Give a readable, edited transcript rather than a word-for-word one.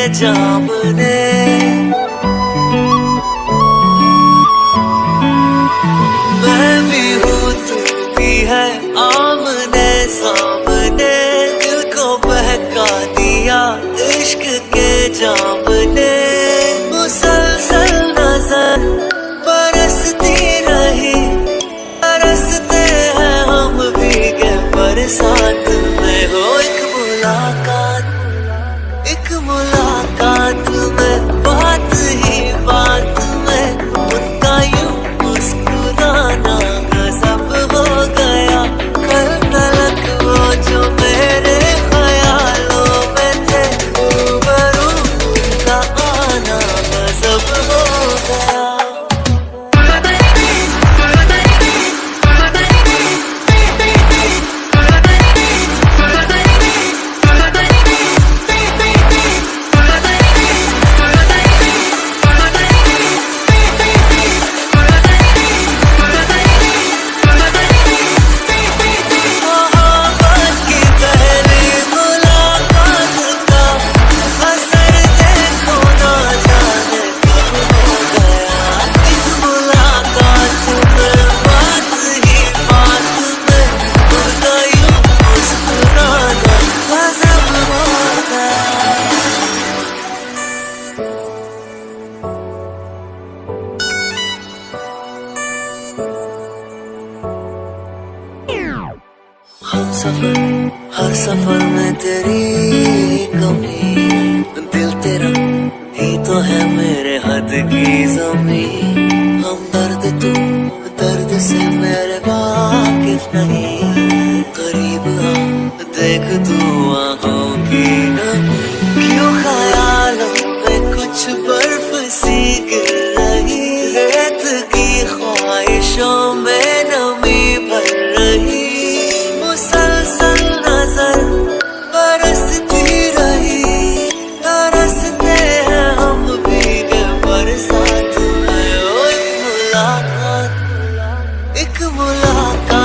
जामने। मैं भी हूँ तू भी है आमने सामने, दिल को बहका दिया इश्क के जाम ने। मुसलसल नजर बरसती रही, बरसते हैं हम भीगे बरसात में। हो एक मुलाकात में, बात ही बात में उनका यूं मुस्कुराना गजब हो गया। कल तलक वो जो मेरे ख्यालों में थे, रूबरू उनका आना गजब हो गया। हर सफर में तेरी कमी, दिल तेरा ही तो है मेरे हद की ज़मीं। हम दर्द से मेरे वाकिफ नहीं, करीब आ देख तू आँखों की नमी। क्यों ख्यालों में कुछ बर्फ सी गिर रही, रेत की ख्वाहिशों में नमी भर रही। मुसलसल नजर बरसती रही, तरसते हैं हम भीगे बरसात में। ओ एक मुलाकात